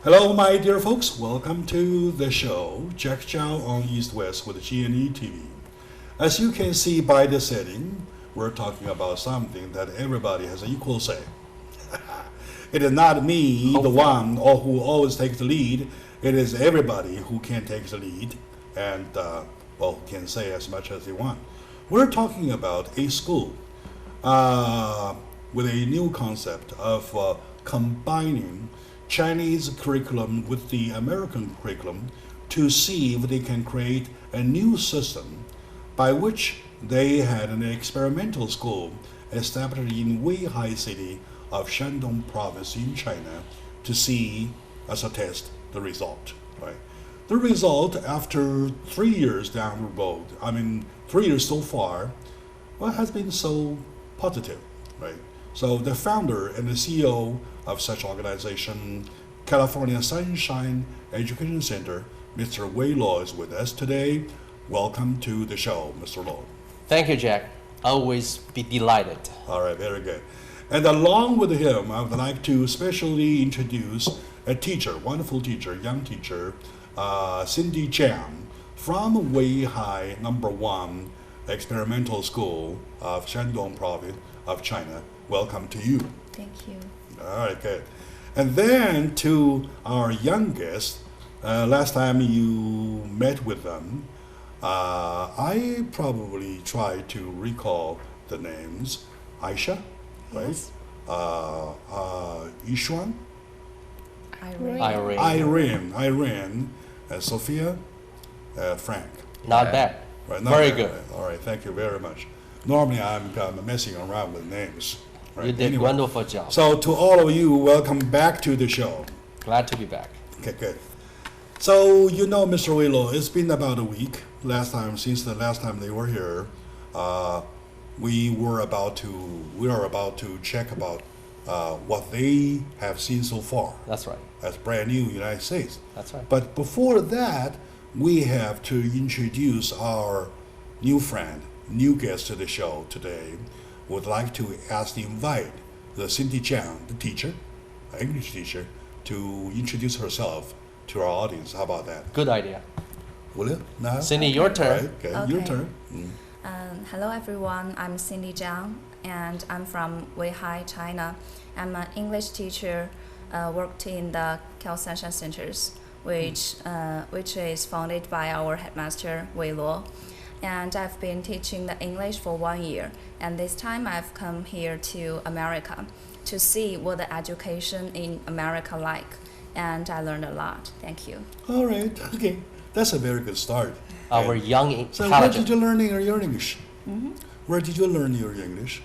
Hello, my dear folks. Welcome to the show, Jack Chow on East West with G&E TV. As you can see by the setting, we're talking about something that everybody has an equal say. It is not me, the one who always takes the lead. It is everybody who can take the lead and, can say as much as they want. We're talking about a school with a new concept of combining Chinese curriculum with the American curriculum to see if they can create a new system by which they had an experimental school established in Weihai city of Shandong province in China to see as a test the result. Right? The result after 3 years down the road, 3 years so far, has been so positive, right? So the founder and the CEO of such organization, California Sunshine Education Center, Mr. Wei Luo is with us today. Welcome to the show, Mr. Luo. Thank you, Jack. Always be delighted. All right, very good. And along with him, I would like to specially introduce a teacher, wonderful teacher, young teacher, Cindy Jiang from Weihai #1 Experimental School of Shandong Province of China. Welcome to you. Thank you. All right, good. And then to our youngest, last time you met with them, I probably tried to recall the names. Aisha, right? Yes. Yishuan, Irene. Irene, Sophia, Frank. Not bad. Right, Very bad, good. right. All right, thank you very much. Normally I'm messing around with names. Right? You did wonderful job. So to all of you, welcome back to the show. Glad to be back. Okay, good. So you know, Mr. Wei Luo, it's been about a week since the last time they were here. We are about to check about what they have seen so far. That's right. As brand new United States. That's right. But before that, we have to introduce our new friend, new guest to the show today. Would like to invite the Cindy Jiang, the teacher, English teacher, to introduce herself to our audience. How about that? Good idea. Will you? Now? Cindy, your turn. Right, okay, your Okay. turn. Hello everyone, I'm Cindy Jiang and I'm from Weihai, China. I'm an English teacher, worked in the Sunshine Centers, which is founded by our headmaster Wei Luo. And I've been teaching the English for 1 year. And this time I've come here to America to see what the education in America like. And I learned a lot. Thank you. All right. Okay. That's a very good start. Our And young, so where did intelligent. you learn your English? Where did you learn your English?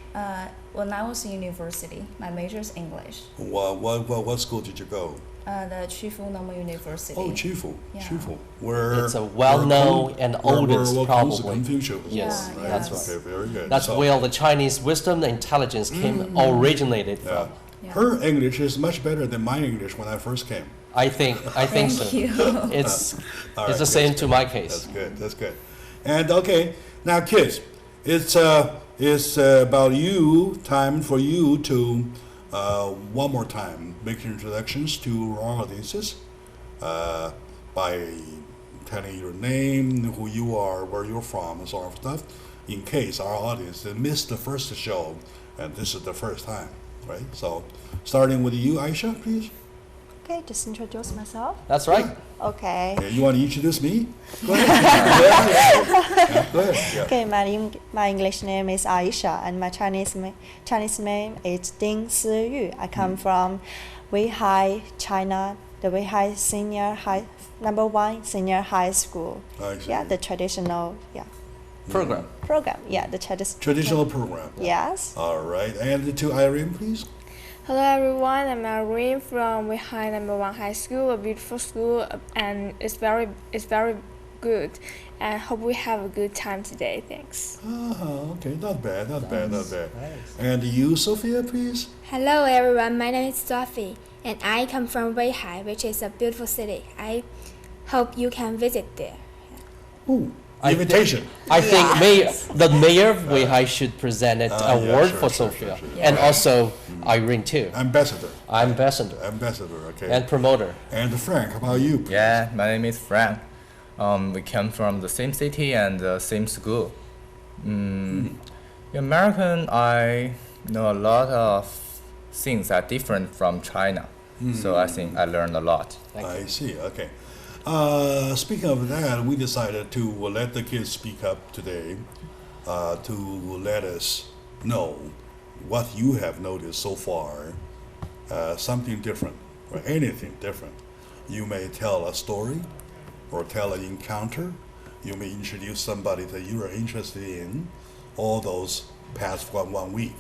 When I was in university, my major is English. What school did you go? The Chifu Normal University. Oh, Chifu. Yeah. Chifu. Where It's a well-known and oldest, probably. Confucius. Yes, Yeah, that's yes. right. Okay, very good. That's So, where the Chinese wisdom and intelligence originated yeah. from. Yeah. Her English is much better than my English when I first came. I think Thank so. you. It's All right, the same that's to good. my That's case. good. That's good. And okay, now kids, it's about time for you to one more time make your introductions to our audiences by telling your name, who you are, where you're from, and sort of stuff. In case our audience missed the first show, and this is the first time, right? So, starting with you, Aisha, please. Okay, just introduce myself. That's right. Okay. Yeah, you want to introduce me? Go ahead. Yeah, go ahead. Yeah. Okay, my English name is Aisha, and my Chinese name is Ding Siyu. I come from Weihai, China, the Weihai #1 senior high school. I see. Yeah, the traditional Program. program. Yeah, the Traditional program. Yes. All right. And to Irene, please. Hello everyone, I'm Irene from Weihai #1 High School, a beautiful school, and it's very good. And hope we have a good time today. Thanks. Okay. Not bad. Not bad. Nice. And you, Sophia, please. Hello everyone, my name is Sophie and I come from Weihai, which is a beautiful city. I hope you can visit there. Oh, Invitation. I think Yes. the mayor of Weihai should present an yeah, award sure, for sure, Sophia, sure. and Yeah. also Irene too, Ambassador. ambassador Ambassador, okay. and promoter. And Frank, how about you? Please? Yeah, my name is Frank. We come from the same city and the same school. In American, I know a lot of things are different from China, so I think I learned a lot. I see, okay. Speaking of that, we decided to let the kids speak up today to let us know what you have noticed so far, something different or anything different. You may tell a story or tell an encounter. You may introduce somebody that you are interested in. All those past one week,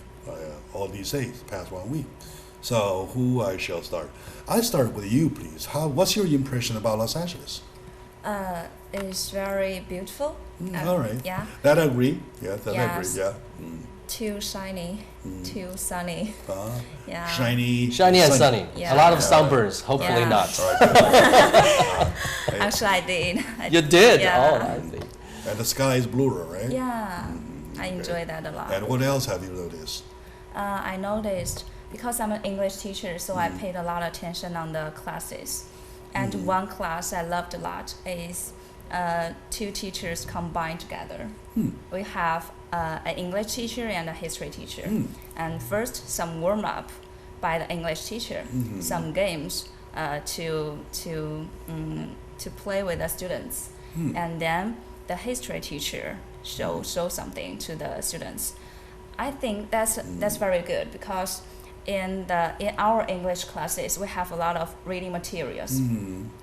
all these days, past 1 week. So who I shall start? I start with you, please. What's your impression about Los Angeles? It's very beautiful. All right. Yeah. That I agree. Yeah, that I Yes. agree. Yeah. Too shiny, too sunny. Yeah. Shiny. Shiny and sunny. Yeah. A lot of sunburns. Hopefully Yeah. not. All right. Actually, I did. You did. Yeah. Oh, I see. And the sky is bluer, right? Yeah. I enjoy that a lot. And what else have you noticed? I noticed because I'm an English teacher, so I paid a lot of attention on the classes. And one class I loved a lot is two teachers combined together. We have an English teacher and a history teacher. And first, some warm up by the English teacher, some games to play with the students, and then the history teacher show something to the students. I think that's very good because in our English classes we have a lot of reading materials,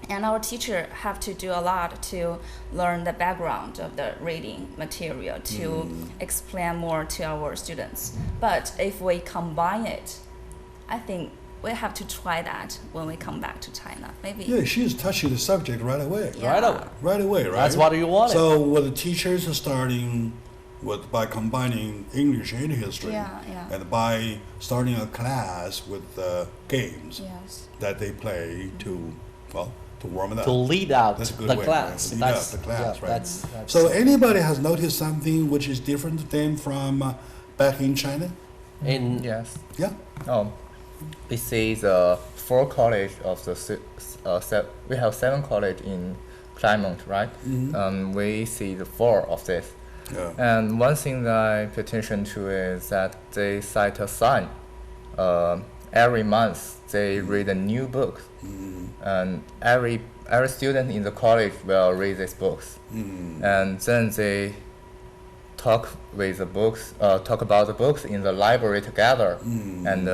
and our teacher have to do a lot to learn the background of the reading material to explain more to our students. But if we combine it, I think we have to try that when we come back to China. Maybe. Yeah, she's touching the subject right away. Yeah. Right away. Right away, right? That's what you wanted. So, what the teachers are starting by combining English and history, Yeah. and by starting a class with games Yes. that they play to warm it up. To lead out That's a good the way, class. right? Lead out the class, right? That's So, anybody has noticed something which is different than from back in China? in Yes. Yeah. We see the four college of the we have 7 college in Claremont, right? We see the 4 of this. Yeah. And one thing that I pay attention to is that they cite a sign. Every month they read a new book, and every student in the college will read these books, and then they talk talk about the books in the library together, and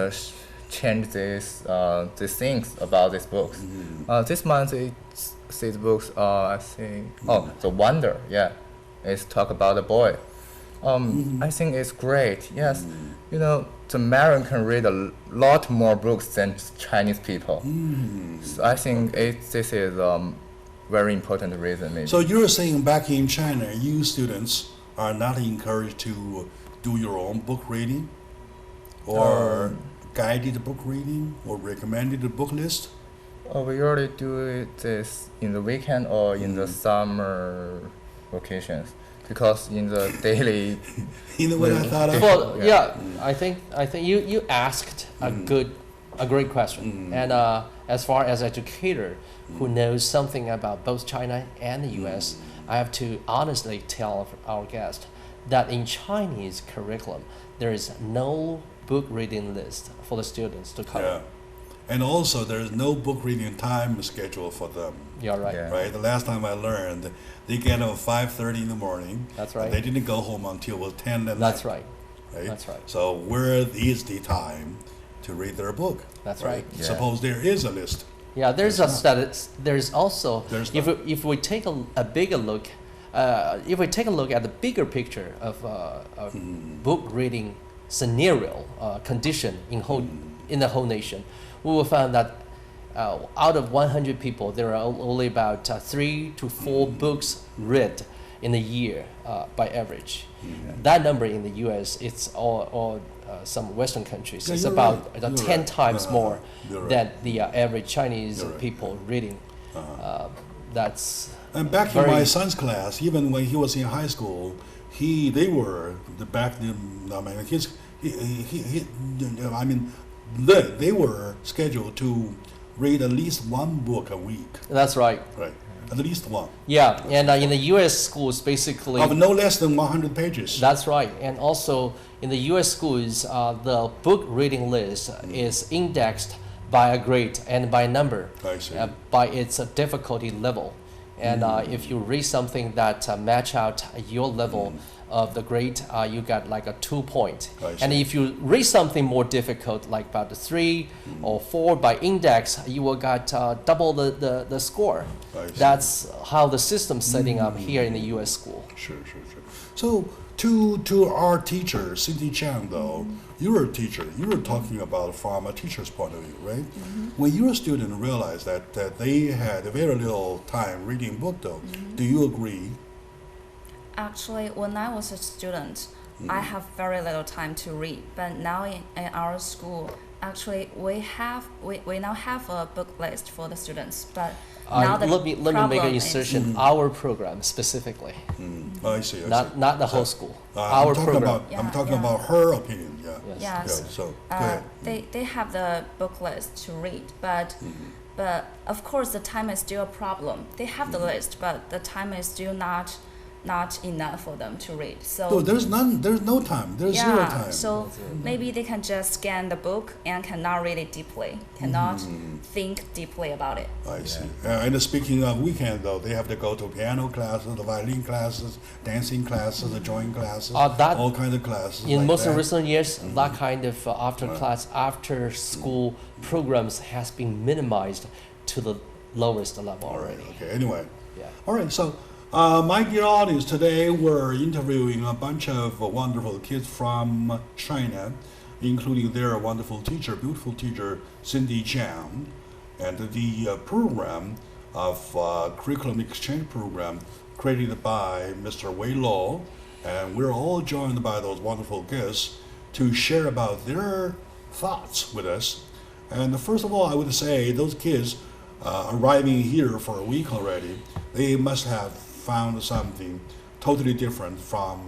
change these things about these books. This month these books I think The Wonder, yeah. Is talk about the boy. I think it's great. Yes, the American read a lot more books than Chinese people. So I think this is very important reason. Maybe. So you're saying back in China, you students are not encouraged to do your own book reading, or guided book reading, or recommended book list? We already do this in the weekend or in the summer vacations, because in the daily. You know what I thought of? Well, yeah, I think you asked a great question, and as far as educator who knows something about both China and the U.S., I have to honestly tell our guest that in Chinese curriculum there is no book reading list for the students to cover. Yeah. And also, there's no book reading time schedule for them. You're right. Yeah. Right. The last time I learned, they get up at 5:30 in the morning. That's and right. they didn't go home until 10 at That's night. right. Right. That's right. So where is the time to read their book? That's right. Yeah. Suppose there is a list. Yeah, there's a there's also There's if we take a bigger look, if we take a look at the bigger picture of book reading scenario condition in the whole nation, we will find that out of 100 people, there are only about 3 to 4 books read in a year by average. That number in the U.S. it's all some Western countries. Yeah, It's you're about right. You're 10 right. times more You're right. than the average Chinese You're right. people reading. That's And back in very- my son's class, even when he was in high school, they were the back. I mean, I mean, they were scheduled to read at least one book a week, that's right. right? At least one, Yeah, and in the U.S. schools, basically, of no less than 100 pages. that's right. And also in the U.S. schools, the book reading list is indexed by a grade and by number, I see. by its difficulty level. And if you read something that match out your level of the grade, you got like a 2 point. I And see. if you read something more difficult, like about the 3 or 4 by index, you will got double the score. I see. That's how the system's setting up here in the U.S. school. Sure. So to our teacher, Cindy Chang, though, you're a teacher. You were talking about from a teacher's point of view, right? When your student realized that they had very little time reading book, though, do you agree? Actually, when I was a student, I have very little time to read. But now in our school, actually we now have a book list for the students. But now the Let me make problem an is- insertion. Our program specifically, I see. not the whole school. I'm Our talking program. about I'm Yeah, talking yeah. about her opinion. Yeah. Yes. Yes. Yeah, so go ahead. they have the book list to read, but of course the time is still a problem. They have the list, but the time is still not enough for them to read. So No, there's no time. There's zero time. so maybe they can just scan the book and cannot read it deeply, cannot think deeply about it. I see. And speaking of weekend, though, they have to go to piano classes, the violin classes, dancing classes, the drawing classes, That- all kinds of classes. In like most that. recent years, that kind of after school programs has been minimized to the lowest level already. Okay. Anyway. Yeah. All right. So, my dear audience, today we're interviewing a bunch of wonderful kids from China, including their wonderful teacher, beautiful teacher, Cindy Jiang, and the program of curriculum exchange program created by Mr. Wei Lo, and we're all joined by those wonderful guests to share about their thoughts with us. And first of all, I would say those kids arriving here for a week already, they must have found something totally different from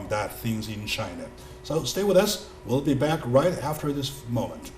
that things in China. So stay with us. We'll be back right after this moment.